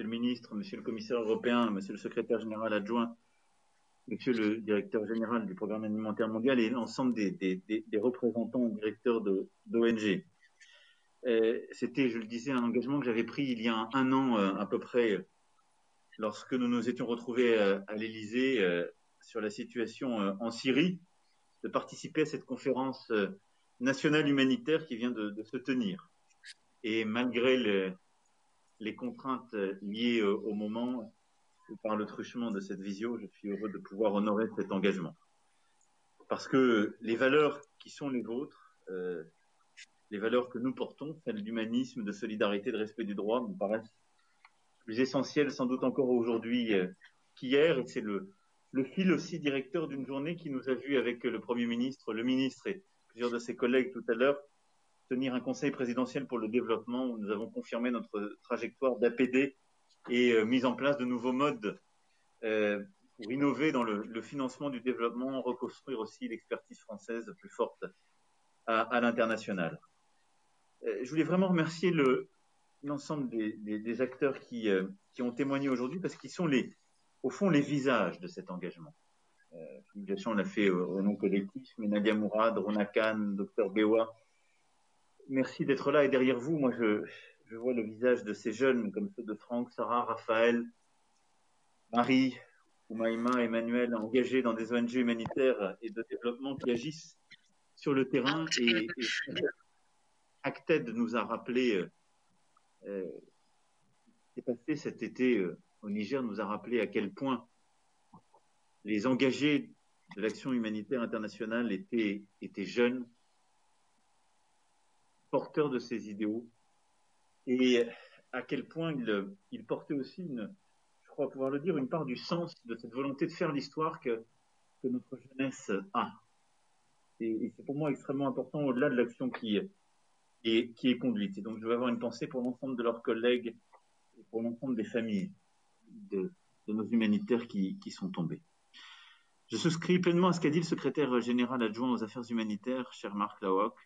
Monsieur le ministre, monsieur le commissaire européen, monsieur le secrétaire général adjoint, monsieur le directeur général du programme alimentaire mondial et l'ensemble des représentants et directeurs d'ONG. C'était, je le disais, un engagement que j'avais pris il y a un an à peu près, lorsque nous nous étions retrouvés à l'Élysée sur la situation en Syrie, de participer à cette conférence nationale humanitaire qui vient de se tenir. Et malgré les contraintes liées au moment, par le truchement de cette visio, je suis heureux de pouvoir honorer cet engagement. Parce que les valeurs qui sont les vôtres, les valeurs que nous portons, celles d'humanisme, de solidarité, de respect du droit, me paraissent plus essentielles sans doute encore aujourd'hui qu'hier. Et c'est le fil aussi directeur d'une journée qui nous a vu avec le Premier ministre, le ministre et plusieurs de ses collègues tout à l'heure tenir un conseil présidentiel pour le développement où nous avons confirmé notre trajectoire d'APD et mise en place de nouveaux modes pour innover dans le financement du développement, reconstruire aussi l'expertise française plus forte à l'international. Je voulais vraiment remercier l'ensemble des acteurs qui ont témoigné aujourd'hui parce qu'ils sont au fond les visages de cet engagement. Philippe Gachon l'a fait au nom collectif, mais Nadia Mourad, Rona Khan, Dr Bewa, merci d'être là. Et derrière vous, moi je vois le visage de ces jeunes comme ceux de Franck, Sarah, Raphaël, Marie, Oumaïma, Emmanuel, engagés dans des ONG humanitaires et de développement qui agissent sur le terrain. Et Acted nous a rappelé, c'est passé cet été au Niger, nous a rappelé à quel point les engagés de l'action humanitaire internationale étaient jeunes, porteurs de ces idéaux, et à quel point ils portaient aussi, je crois pouvoir le dire, une part du sens de cette volonté de faire l'histoire que notre jeunesse a. Et c'est pour moi extrêmement important au-delà de l'action qui est conduite. Et donc je vais avoir une pensée pour l'ensemble de leurs collègues et pour l'ensemble des familles de nos humanitaires qui sont tombés. Je souscris pleinement à ce qu'a dit le secrétaire général adjoint aux affaires humanitaires, cher Marc Lawok.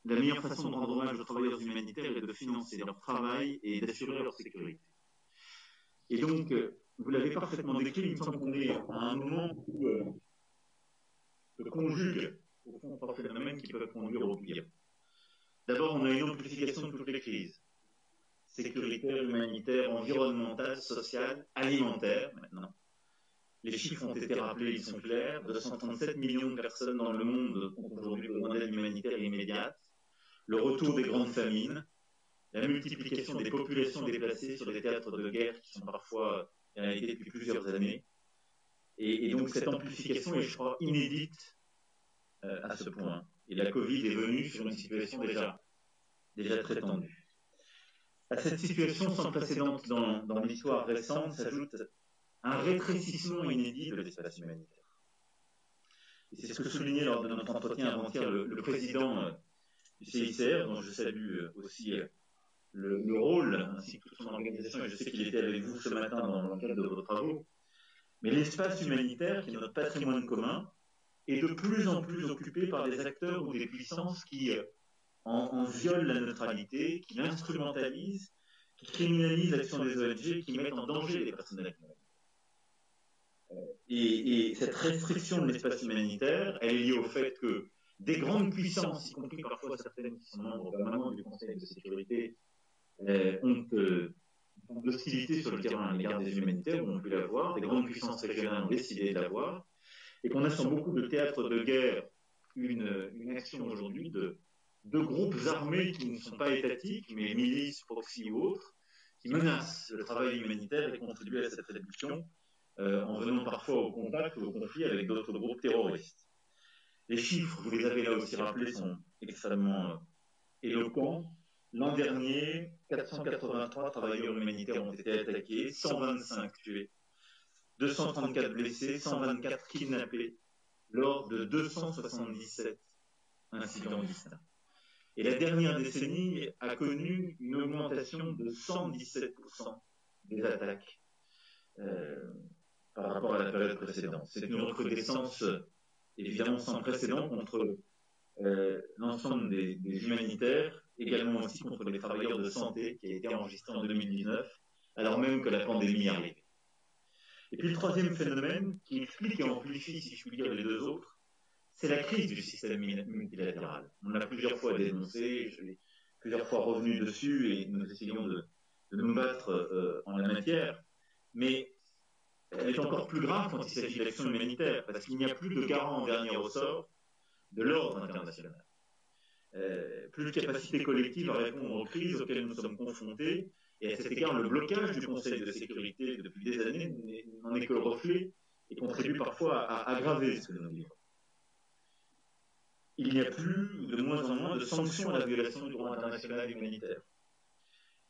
La meilleure façon de rendre hommage aux travailleurs humanitaires est de financer leur travail et d'assurer leur sécurité. Et donc, vous l'avez parfaitement décrit, il me semble qu'on est à un moment où se conjuguent au fond trois phénomènes qui peuvent conduire au pire. D'abord, on a une amplification de toutes les crises. Sécuritaire, humanitaire, environnementale, sociale, alimentaire, maintenant. Les chiffres ont été rappelés, ils sont clairs. 237 millions de personnes dans le monde ont aujourd'hui besoin d'aide humanitaire immédiate. Le retour des grandes famines, la multiplication des populations déplacées sur des théâtres de guerre qui sont parfois réalité depuis plusieurs années. Et donc cette amplification est, je crois, inédite à ce point. Et la Covid est venue sur une situation déjà très tendue. À cette situation sans précédent dans l'histoire récente s'ajoute un rétrécissement inédit de l'espace humanitaire. Et c'est ce que soulignait lors de notre entretien avant-hier le président du CICR, dont je salue aussi le rôle, ainsi que toute son organisation, et je sais qu'il était avec vous ce matin dans le cadre de vos travaux. Mais l'espace humanitaire, qui est notre patrimoine commun, est de plus en plus occupé par des acteurs ou des puissances qui en violent la neutralité, qui l'instrumentalisent, qui criminalisent l'action des ONG, qui mettent en danger les personnels humanitaires. Et cette restriction de l'espace humanitaire, elle est liée au fait que des grandes puissances, y compris parfois certaines qui sont membres permanents du Conseil de sécurité, ont de l'hostilité sur le terrain à l'égard des humanitaires, où on peut l'avoir, des grandes puissances régionales ont décidé de l'avoir, et qu'on a sur beaucoup de théâtres de guerre une action aujourd'hui de groupes armés qui ne sont pas étatiques, mais milices, proxy ou autres, qui menacent le travail humanitaire et contribuent à cette réduction en venant parfois au contact ou au conflit avec d'autres groupes terroristes. Les chiffres, vous les avez là aussi rappelés, sont extrêmement éloquents. L'an dernier, 483 travailleurs humanitaires ont été attaqués, 125 tués, 234 blessés, 124 kidnappés, lors de 277 incidents distincts. Et la dernière décennie a connu une augmentation de 117% des attaques par rapport à la période précédente. C'est une recrudescence évidemment sans précédent contre l'ensemble des humanitaires également aussi contre les travailleurs de santé qui a été enregistré en 2019, alors même que la pandémie arrivait. Et puis le troisième phénomène qui explique et amplifie, si je puis dire, les deux autres, c'est la crise du système multilatéral. On l'a plusieurs fois dénoncé, je l'ai plusieurs fois revenu dessus et nous essayons de nous battre en la matière, mais elle est encore plus grave quand il s'agit d'action humanitaire, parce qu'il n'y a plus de garant en dernier ressort de l'ordre international. Plus de capacité collective à répondre aux crises auxquelles nous sommes confrontés, et à cet égard, le blocage du Conseil de sécurité depuis des années n'en est que le reflet et contribue parfois à aggraver ce que nous vivons. Il n'y a plus, de moins en moins, de sanctions à la violation du droit international humanitaire.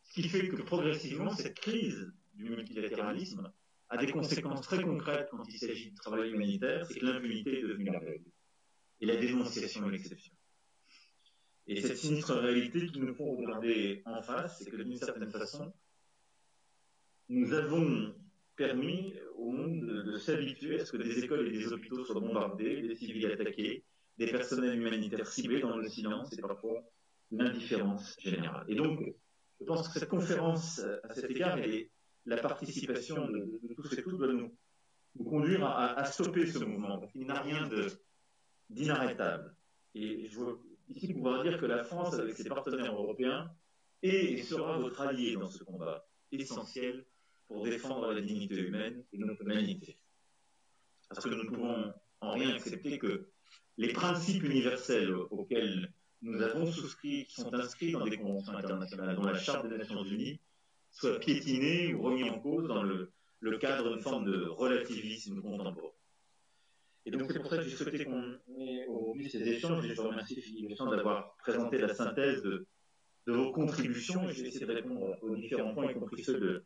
Ce qui fait que progressivement, cette crise du multilatéralisme a des conséquences très concrètes quand il s'agit de travail humanitaire, c'est que l'impunité est devenue la règle et la dénonciation l'exception. Et cette sinistre réalité qu'il nous faut regarder en face, c'est que d'une certaine façon, nous avons permis au monde de s'habituer à ce que des écoles et des hôpitaux soient bombardés, des civils attaqués, des personnels humanitaires ciblés dans le silence et parfois l'indifférence générale. Et donc, je pense que cette conférence, à cet égard, et la participation de tous et toutes doit nous conduire à stopper ce mouvement, parce qu'il n'a rien d'inarrêtable. Et je veux ici pouvoir dire que la France, avec ses partenaires européens, est et sera votre allié dans ce combat essentiel pour défendre la dignité humaine et notre humanité. Parce que nous ne pouvons en rien accepter que les principes universels auxquels nous avons souscrit, qui sont inscrits dans des conventions internationales, dont la Charte des Nations Unies, soient piétinés ou remis en cause dans le cadre d'une forme de relativisme contemporain. Et donc c'est pour ça que j'ai souhaité qu'on ait aujourd'hui ces échanges, et je remercie Philippe Deschamps d'avoir présenté la synthèse de vos contributions, et je vais essayer de répondre aux différents points, y compris ceux de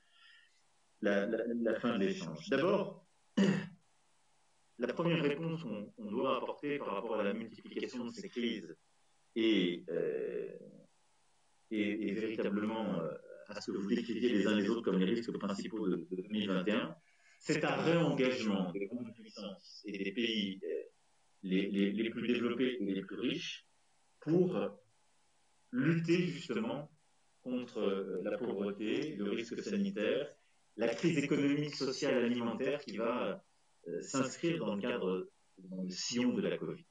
la fin de l'échange. D'abord, la première réponse qu'on doit apporter par rapport à la multiplication de ces crises et véritablement à ce que vous décriviez les uns les autres comme les risques principaux de 2021, c'est un réengagement des grandes puissances et des pays les plus développés et les plus riches pour lutter justement contre la pauvreté, le risque sanitaire, la crise économique, sociale, alimentaire qui va s'inscrire dans le sillon de la Covid.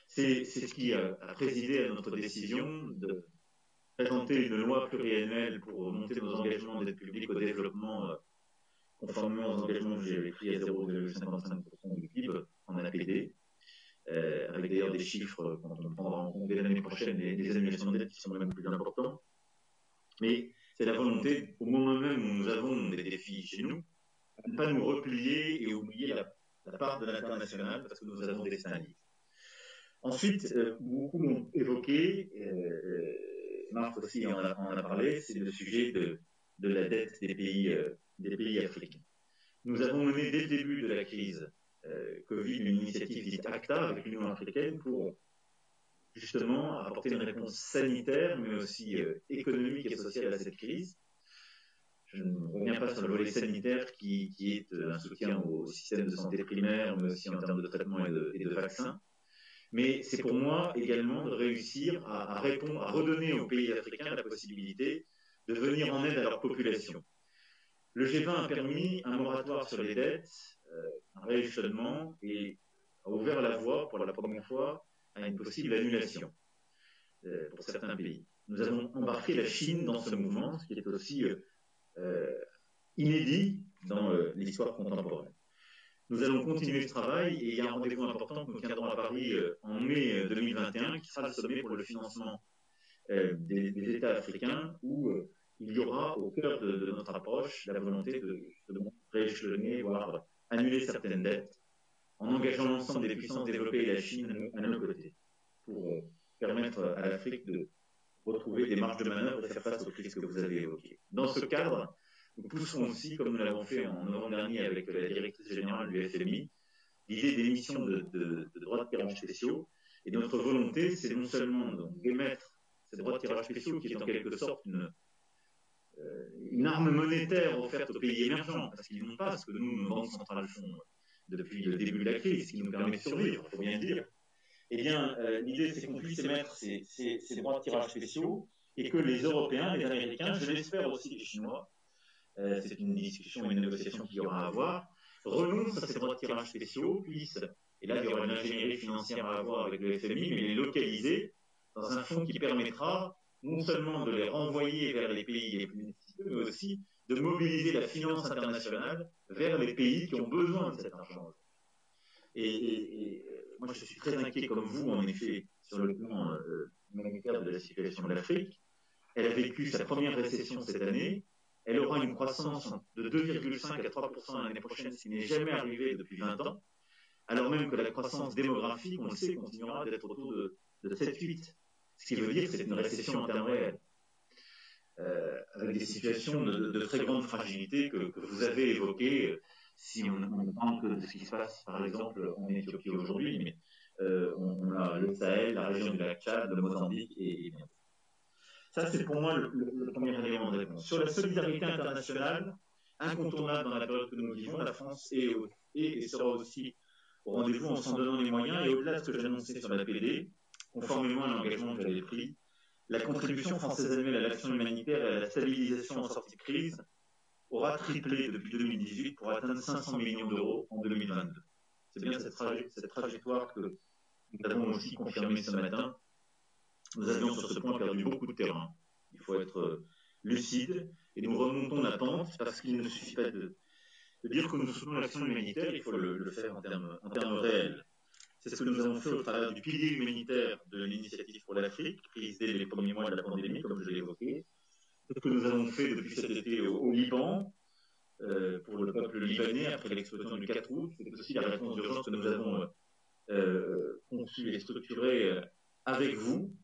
C'est ce qui a présidé à notre décision de présenter une loi pluriannuelle pour monter nos engagements d'aide publique au développement conformément aux engagements que j'avais pris à 0,55% du PIB en APD, avec d'ailleurs des chiffres, quand on prendra en compte dès l'année prochaine les annulations de dette qui sont même plus importants. Mais c'est la volonté, au moment même où nous avons des défis chez nous, de ne pas nous replier et oublier la part de l'international parce que nous avons des destins libres. Ensuite, beaucoup l'ont évoqué, Marc aussi en a parlé, c'est le sujet de la dette des pays africains. Nous avons mené dès le début de la crise Covid une initiative dite ACTA avec l'Union africaine pour justement apporter une réponse sanitaire mais aussi économique et sociale à cette crise. Je ne reviens pas sur le volet sanitaire qui est un soutien au système de santé primaire mais aussi en termes de traitement et de vaccins. Mais c'est pour moi également de réussir à répondre, à redonner aux pays africains la possibilité de venir en aide à leur population. Le G20 a permis un moratoire sur les dettes, un rééchelonnement et a ouvert la voie pour la première fois à une possible annulation pour certains pays. Nous avons embarqué la Chine dans ce mouvement, ce qui est aussi inédit dans l'histoire contemporaine. Nous allons continuer ce travail et il y a un rendez-vous important que nous tiendrons à Paris en mai 2021 qui sera le sommet pour le financement des États africains où il y aura au cœur de notre approche la volonté de rééchelonner, voire annuler certaines dettes en engageant l'ensemble des puissances développées et la Chine à nos côtés pour permettre à l'Afrique de retrouver des marges de manœuvre et faire face aux crises que vous avez évoquées. Dans ce cadre, nous pousserons aussi, comme nous l'avons fait en novembre dernier avec la directrice générale du FMI, l'idée d'émission de droits de tirage spéciaux. Et notre volonté, c'est non seulement d'émettre ces droits de tirage spéciaux qui est en quelque sorte une arme monétaire offerte aux pays émergents, parce qu'ils n'ont pas ce que nous, nos banques centrales font depuis le début de la crise, ce qui nous permet de survivre, il faut bien le dire. Eh bien, l'idée, c'est qu'on puisse émettre ces droits de tirage spéciaux et que les Européens, les Américains, je l'espère aussi les Chinois, c'est une discussion, une négociation qu'il y aura à avoir, renoncent à ces droits de tirage spéciaux, puissent, et là, il y aura une ingénierie financière à avoir avec le FMI, mais les localiser dans un fonds qui permettra non seulement de les renvoyer vers les pays les plus nécessiteux, mais aussi de mobiliser la finance internationale vers les pays qui ont besoin de cet argent. Moi, je suis très inquiet, comme vous, en effet, sur le plan humanitaire de la situation de l'Afrique. Elle a vécu sa première récession cette année. Elle aura une croissance de 2,5 à 3% l'année prochaine, ce qui n'est jamais arrivé depuis 20 ans, alors même que la croissance démographique, on le sait, continuera d'être autour de 7-8. Ce qui veut dire que c'est une récession en termes réels, avec des situations de très grande fragilité que vous avez évoquées. Si on ne parle que de ce qui se passe, par exemple, en Éthiopie aujourd'hui, mais on a le Sahel, la région du lac Tchad, le Mozambique et bien. Ça, c'est pour moi le premier élément de réponse. Sur la solidarité internationale, incontournable dans la période que nous vivons, la France est et sera aussi au rendez-vous en s'en donnant les moyens. Et au-delà de ce que j'annonçais sur l'APD, conformément à l'engagement que j'avais pris, la contribution française annuelle à l'action humanitaire et à la stabilisation en sortie de crise aura triplé depuis 2018 pour atteindre 500 millions d'euros en 2022. C'est bien cette trajectoire que nous avons aussi confirmée ce matin. Nous avions sur ce point perdu beaucoup de terrain. Il faut être lucide et nous remontons la pente parce qu'il ne suffit pas de dire que nous soutenons l'action humanitaire, il faut le faire en termes réels. C'est ce que nous avons fait au travers du pilier humanitaire de l'initiative pour l'Afrique, prise dès les premiers mois de la pandémie, comme je l'ai évoqué. C'est ce que nous avons fait depuis cet été au Liban, pour le peuple libanais, après l'explosion du 4 août. C'est aussi la réponse d'urgence que nous avons conçue et structurée avec vous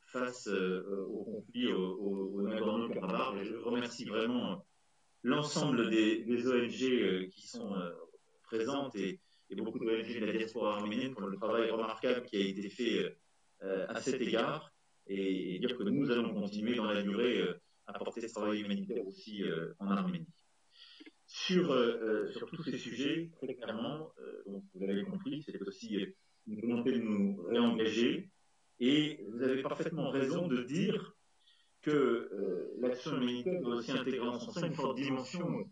face au conflit au Nagorno-Karabakh. Je remercie vraiment l'ensemble des ONG qui sont présentes et beaucoup d'ONG de la diaspora arménienne pour le travail remarquable qui a été fait à cet égard et dire que nous allons continuer dans la durée à porter ce travail humanitaire aussi en Arménie. Sur tous ces sujets, très clairement, donc vous l'avez compris, c'est aussi une volonté de nous réengager et vous avez parfaitement raison de dire que l'action humanitaire doit aussi intégrer en son sein une forte dimension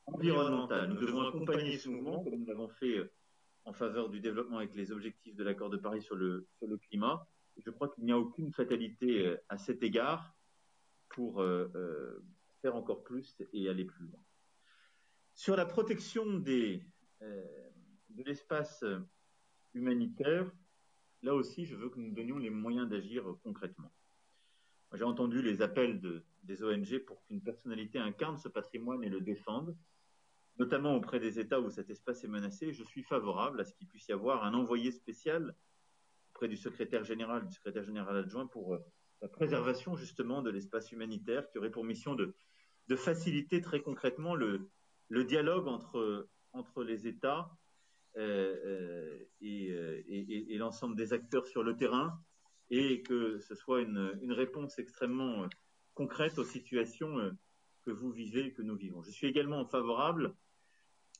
environnementale. Nous devons accompagner ce mouvement, comme nous l'avons fait en faveur du développement avec les objectifs de l'accord de Paris sur le climat. Je crois qu'il n'y a aucune fatalité à cet égard pour faire encore plus et aller plus loin. Sur la protection de l'espace humanitaire, là aussi, je veux que nous donnions les moyens d'agir concrètement. J'ai entendu les appels des ONG pour qu'une personnalité incarne ce patrimoine et le défende, notamment auprès des États où cet espace est menacé. Je suis favorable à ce qu'il puisse y avoir un envoyé spécial auprès du secrétaire général adjoint pour la préservation justement de l'espace humanitaire qui aurait pour mission de faciliter très concrètement le dialogue entre les États et l'ensemble des acteurs sur le terrain et que ce soit une réponse extrêmement concrète aux situations que vous vivez et que nous vivons. Je suis également favorable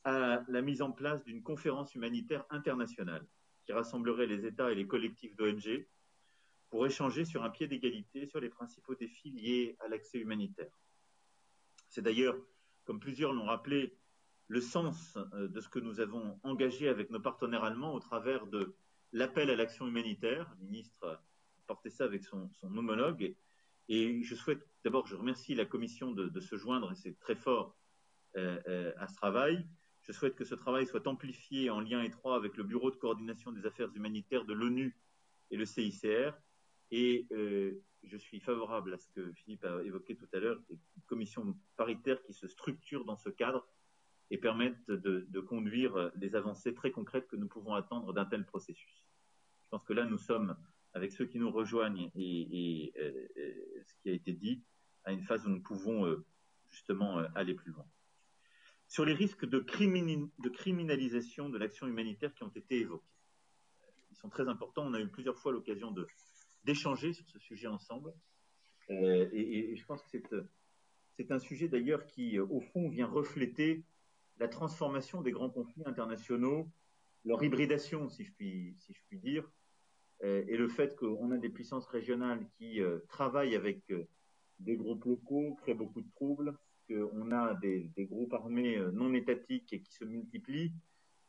à la mise en place d'une conférence humanitaire internationale qui rassemblerait les États et les collectifs d'ONG pour échanger sur un pied d'égalité sur les principaux défis liés à l'accès humanitaire. C'est d'ailleurs, comme plusieurs l'ont rappelé, le sens de ce que nous avons engagé avec nos partenaires allemands au travers de l'appel à l'action humanitaire. Le ministre portait ça avec son homologue. Et je souhaite, d'abord, je remercie la Commission de se joindre, et c'est très fort, à ce travail. Je souhaite que ce travail soit amplifié en lien étroit avec le Bureau de coordination des affaires humanitaires de l'ONU et le CICR. Et je suis favorable à ce que Philippe a évoqué tout à l'heure, une commission paritaire qui se structure dans ce cadre et permettent de conduire les avancées très concrètes que nous pouvons attendre d'un tel processus. Je pense que là, nous sommes, avec ceux qui nous rejoignent et ce qui a été dit, à une phase où nous pouvons justement aller plus loin. Sur les risques de criminalisation de l'action humanitaire qui ont été évoqués. Ils sont très importants. On a eu plusieurs fois l'occasion d'échanger sur ce sujet ensemble. Et je pense que c'est un sujet d'ailleurs qui, au fond, vient refléter la transformation des grands conflits internationaux leur hybridation, si je puis dire, et le fait qu'on a des puissances régionales qui travaillent avec des groupes locaux, créent beaucoup de troubles, qu'on a des groupes armés non étatiques et qui se multiplient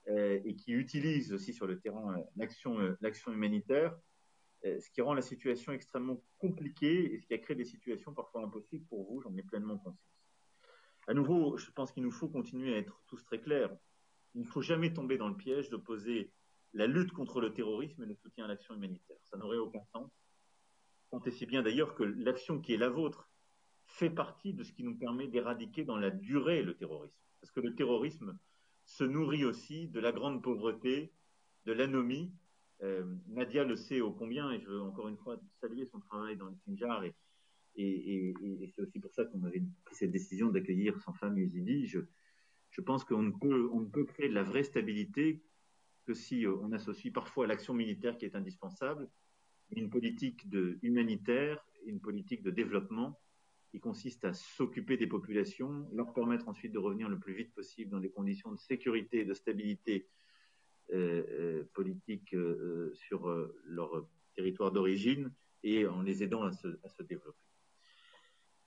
et qui utilisent aussi sur le terrain l'action humanitaire, ce qui rend la situation extrêmement compliquée et ce qui a créé des situations parfois impossibles pour vous, j'en ai pleinement conscience. À nouveau, je pense qu'il nous faut continuer à être tous très clairs. Il ne faut jamais tomber dans le piège d'opposer la lutte contre le terrorisme et le soutien à l'action humanitaire. Ça n'aurait aucun sens. Tant et si bien d'ailleurs que l'action qui est la vôtre fait partie de ce qui nous permet d'éradiquer dans la durée le terrorisme. Parce que le terrorisme se nourrit aussi de la grande pauvreté, de l'anomie. Nadia le sait ô combien, et je veux encore une fois saluer son travail dans le Sinjar, et c'est aussi pour ça qu'on avait pris cette décision d'accueillir sa femme Yezidi. Je pense qu'on ne peut créer de la vraie stabilité que si on associe parfois l'action militaire qui est indispensable, une politique humanitaire, une politique de développement qui consiste à s'occuper des populations, leur permettre ensuite de revenir le plus vite possible dans des conditions de sécurité et de stabilité politique sur leur territoire d'origine et en les aidant à se développer.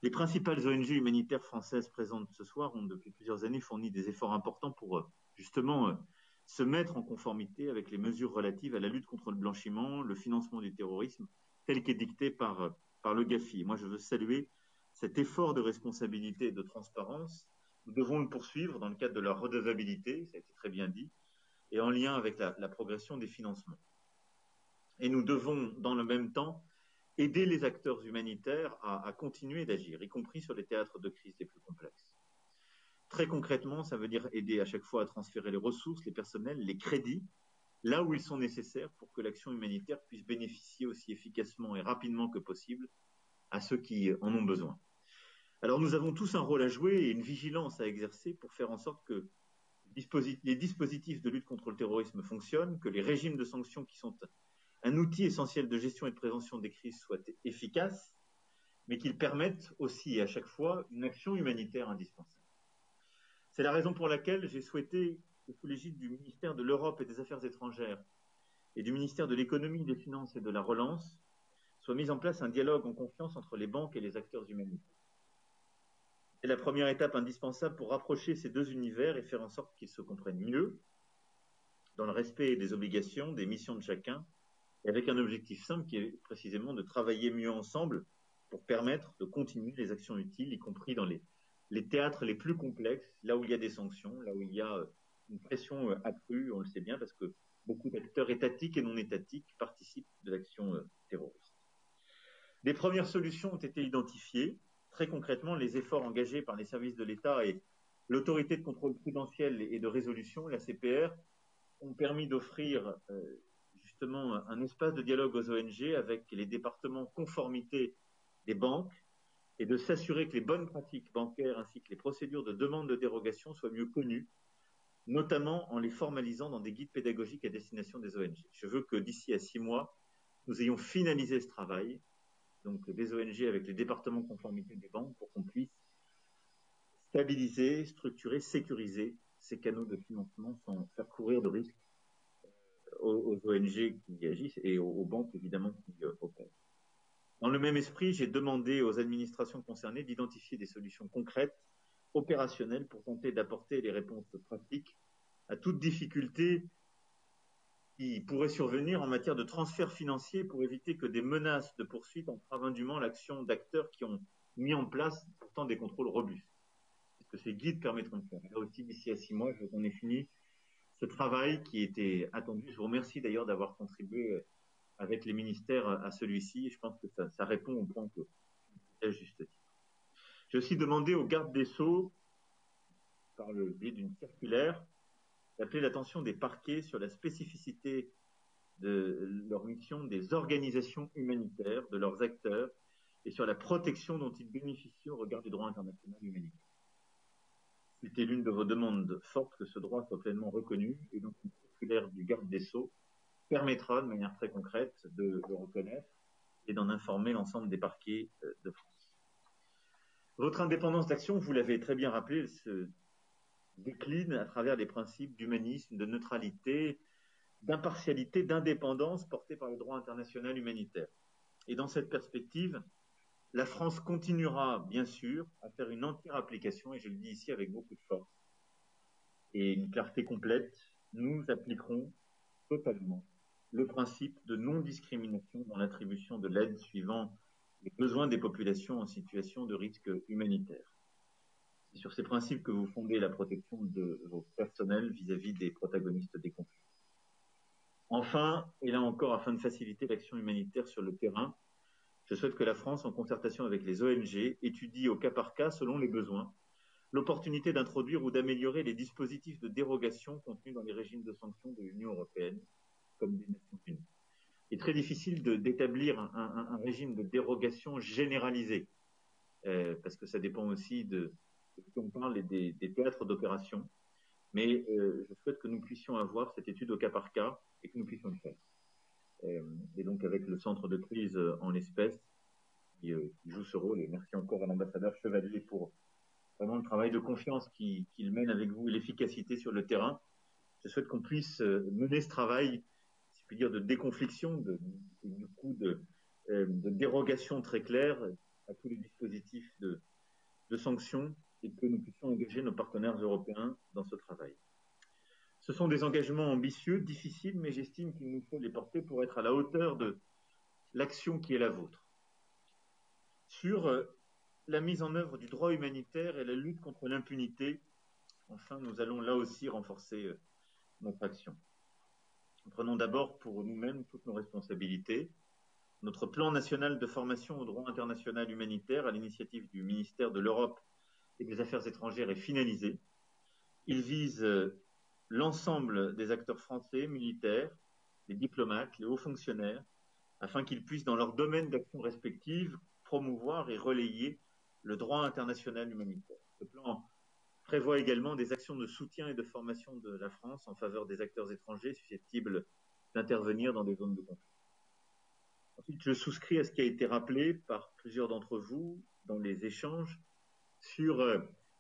Les principales ONG humanitaires françaises présentes ce soir ont depuis plusieurs années fourni des efforts importants pour justement se mettre en conformité avec les mesures relatives à la lutte contre le blanchiment, le financement du terrorisme, tel qu'est dicté par le GAFI. Moi, je veux saluer cet effort de responsabilité et de transparence. Nous devons le poursuivre dans le cadre de la redevabilité, ça a été très bien dit, et en lien avec la progression des financements. Et nous devons, dans le même temps, aider les acteurs humanitaires à continuer d'agir, y compris sur les théâtres de crise les plus complexes. Très concrètement, ça veut dire aider à chaque fois à transférer les ressources, les personnels, les crédits, là où ils sont nécessaires pour que l'action humanitaire puisse bénéficier aussi efficacement et rapidement que possible à ceux qui en ont besoin. Alors nous avons tous un rôle à jouer et une vigilance à exercer pour faire en sorte que les dispositifs de lutte contre le terrorisme fonctionnent, que les régimes de sanctions qui sont un outil essentiel de gestion et de prévention des crises soient efficaces, mais qu'ils permettent aussi à chaque fois une action humanitaire indispensable. C'est la raison pour laquelle j'ai souhaité que sous l'égide du ministère de l'Europe et des Affaires étrangères et du ministère de l'Économie, des Finances et de la Relance soit mis en place un dialogue en confiance entre les banques et les acteurs humanitaires. C'est la première étape indispensable pour rapprocher ces deux univers et faire en sorte qu'ils se comprennent mieux, dans le respect des obligations, des missions de chacun, et avec un objectif simple qui est précisément de travailler mieux ensemble pour permettre de continuer les actions utiles, y compris dans les théâtres les plus complexes, là où il y a des sanctions, là où il y a une pression accrue, on le sait bien, parce que beaucoup d'acteurs étatiques et non étatiques participent de l'action terroriste. Des premières solutions ont été identifiées. Très concrètement, les efforts engagés par les services de l'État et l'autorité de contrôle prudentiel et de résolution, la CPR, ont permis d'offrir justement un espace de dialogue aux ONG avec les départements conformité des banques et de s'assurer que les bonnes pratiques bancaires ainsi que les procédures de demande de dérogation soient mieux connues, notamment en les formalisant dans des guides pédagogiques à destination des ONG. Je veux que d'ici à 6 mois, nous ayons finalisé ce travail, donc des ONG avec les départements conformité des banques, pour qu'on puisse stabiliser, structurer, sécuriser ces canaux de financement sans faire courir de risques aux ONG qui agissent et aux banques évidemment qui opèrent. Dans le même esprit, j'ai demandé aux administrations concernées d'identifier des solutions concrètes, opérationnelles, pour tenter d'apporter les réponses pratiques à toute difficulté qui pourrait survenir en matière de transfert financier pour éviter que des menaces de poursuite entravent indûment l'action d'acteurs qui ont mis en place pourtant des contrôles robustes. C'est ce que ces guides permettront de faire. Là aussi, d'ici à 6 mois, je veux qu'on ait fini ce travail qui était attendu. Je vous remercie d'ailleurs d'avoir contribué avec les ministères à celui-ci. Je pense que ça répond au point que à juste titre. J'ai aussi demandé aux gardes des Sceaux, par le biais d'une circulaire, d'appeler l'attention des parquets sur la spécificité de leur mission des organisations humanitaires, de leurs acteurs, et sur la protection dont ils bénéficient au regard du droit international humanitaire. C'était l'une de vos demandes fortes que ce droit soit pleinement reconnu, et donc une circulaire du garde des Sceaux permettra de manière très concrète de le reconnaître et d'en informer l'ensemble des parquets de France. Votre indépendance d'action, vous l'avez très bien rappelé, se décline à travers des principes d'humanisme, de neutralité d'impartialité, d'indépendance portée par le droit international humanitaire. Et dans cette perspective, la France continuera, bien sûr, à faire une entière application, et je le dis ici avec beaucoup de force et une clarté complète. Nous appliquerons totalement le principe de non-discrimination dans l'attribution de l'aide suivant les besoins des populations en situation de risque humanitaire. C'est sur ces principes que vous fondez la protection de vos personnels vis-à-vis des protagonistes des conflits. Enfin, et là encore, afin de faciliter l'action humanitaire sur le terrain, je souhaite que la France, en concertation avec les ONG, étudie au cas par cas, selon les besoins, l'opportunité d'introduire ou d'améliorer les dispositifs de dérogation contenus dans les régimes de sanctions de l'Union européenne, comme des Nations Unies. Il est très difficile d'établir un régime de dérogation généralisé, parce que ça dépend aussi de qui on parle et des théâtres d'opération. Mais je souhaite que nous puissions avoir cette étude au cas par cas et que nous puissions le faire. Et donc avec le centre de crise en l'espèce, qui joue ce rôle, et merci encore à l'ambassadeur Chevalier pour vraiment le travail de confiance qu'il mène avec vous et l'efficacité sur le terrain. Je souhaite qu'on puisse mener ce travail, si je puis dire, de déconfliction, du coup de dérogation très claire à tous les dispositifs de sanctions et que nous puissions engager nos partenaires européens dans ce travail. Ce sont des engagements ambitieux, difficiles, mais j'estime qu'il nous faut les porter pour être à la hauteur de l'action qui est la vôtre. Sur la mise en œuvre du droit humanitaire et la lutte contre l'impunité, enfin, nous allons là aussi renforcer notre action. Prenons d'abord pour nous-mêmes toutes nos responsabilités. Notre plan national de formation au droit international humanitaire à l'initiative du ministère de l'Europe et des Affaires étrangères est finalisé. Il vise l'ensemble des acteurs français, militaires, les diplomates, les hauts fonctionnaires, afin qu'ils puissent, dans leur domaine d'action respective, promouvoir et relayer le droit international humanitaire. Ce plan prévoit également des actions de soutien et de formation de la France en faveur des acteurs étrangers susceptibles d'intervenir dans des zones de conflit. Ensuite, je souscris à ce qui a été rappelé par plusieurs d'entre vous dans les échanges sur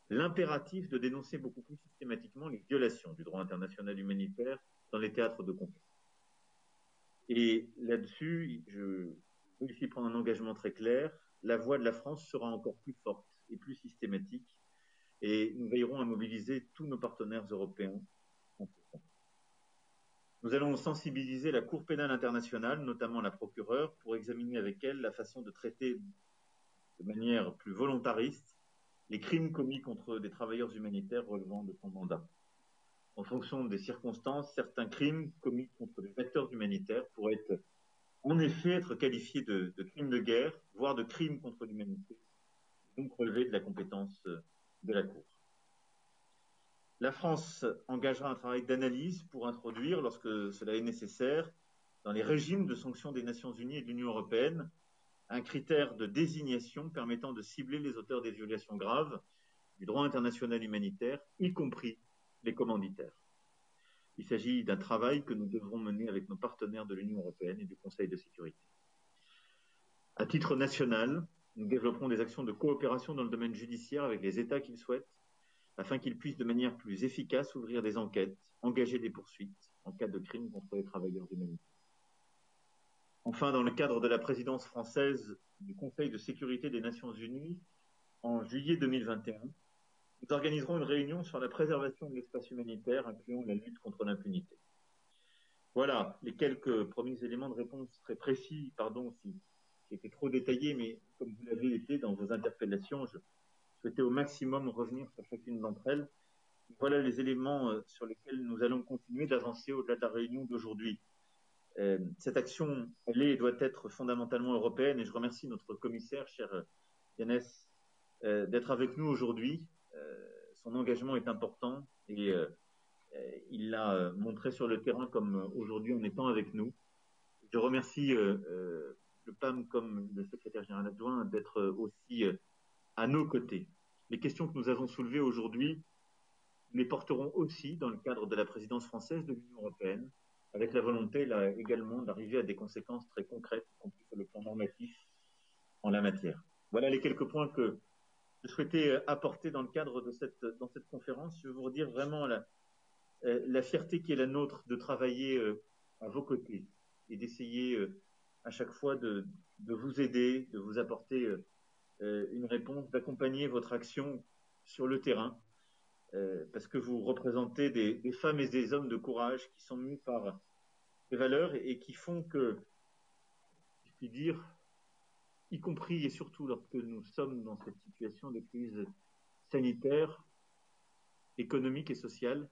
l'impératif de dénoncer beaucoup plus systématiquement les violations du droit international humanitaire dans les théâtres de conflit. Et là-dessus, je veux ici prendre un engagement très clair. La voix de la France sera encore plus forte et plus systématique, et nous veillerons à mobiliser tous nos partenaires européens en ce sens. Nous allons sensibiliser la Cour pénale internationale, notamment la procureure, pour examiner avec elle la façon de traiter de manière plus volontariste les crimes commis contre des travailleurs humanitaires relevant de son mandat. En fonction des circonstances, certains crimes commis contre des acteurs humanitaires pourraient en effet être qualifiés de crimes de guerre, voire de crimes contre l'humanité, donc relever de la compétence de la Cour. La France engagera un travail d'analyse pour introduire, lorsque cela est nécessaire, dans les régimes de sanctions des Nations Unies et de l'Union européenne, un critère de désignation permettant de cibler les auteurs des violations graves du droit international humanitaire, y compris les commanditaires. Il s'agit d'un travail que nous devrons mener avec nos partenaires de l'Union européenne et du Conseil de sécurité. À titre national, nous développerons des actions de coopération dans le domaine judiciaire avec les États qui le souhaitent, afin qu'ils puissent de manière plus efficace ouvrir des enquêtes, engager des poursuites en cas de crimes contre les travailleurs humanitaires. Enfin, dans le cadre de la présidence française du Conseil de sécurité des Nations Unies, en juillet 2021, nous organiserons une réunion sur la préservation de l'espace humanitaire, incluant la lutte contre l'impunité. Voilà les quelques premiers éléments de réponse très précis, pardon si j'étais trop détaillé, mais comme vous l'avez été dans vos interpellations, je souhaitais au maximum revenir sur chacune d'entre elles. Voilà les éléments sur lesquels nous allons continuer d'avancer au-delà de la réunion d'aujourd'hui. Cette action, elle est et doit être fondamentalement européenne, et je remercie notre commissaire, cher Yanès, d'être avec nous aujourd'hui. Son engagement est important et il l'a montré sur le terrain comme aujourd'hui en étant avec nous. Je remercie le PAM comme le secrétaire général adjoint d'être aussi à nos côtés. Les questions que nous avons soulevées aujourd'hui, nous les porterons aussi dans le cadre de la présidence française de l'Union européenne, avec la volonté là également d'arriver à des conséquences très concrètes, y compris sur le plan normatif en la matière. Voilà les quelques points que je souhaitais apporter dans le cadre de dans cette conférence. Je veux vous redire vraiment la fierté qui est la nôtre de travailler à vos côtés et d'essayer à chaque fois de vous aider, de vous apporter une réponse, d'accompagner votre action sur le terrain, parce que vous représentez des femmes et des hommes de courage qui sont mus par des valeurs et qui font que, je puis dire, y compris et surtout lorsque nous sommes dans cette situation de crise sanitaire, économique et sociale,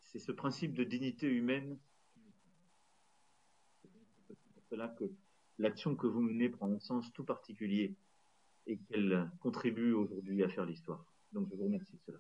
c'est ce principe de dignité humaine. C'est pour cela que l'action que vous menez prend un sens tout particulier et qu'elle contribue aujourd'hui à faire l'histoire. Donc je vous remercie de cela.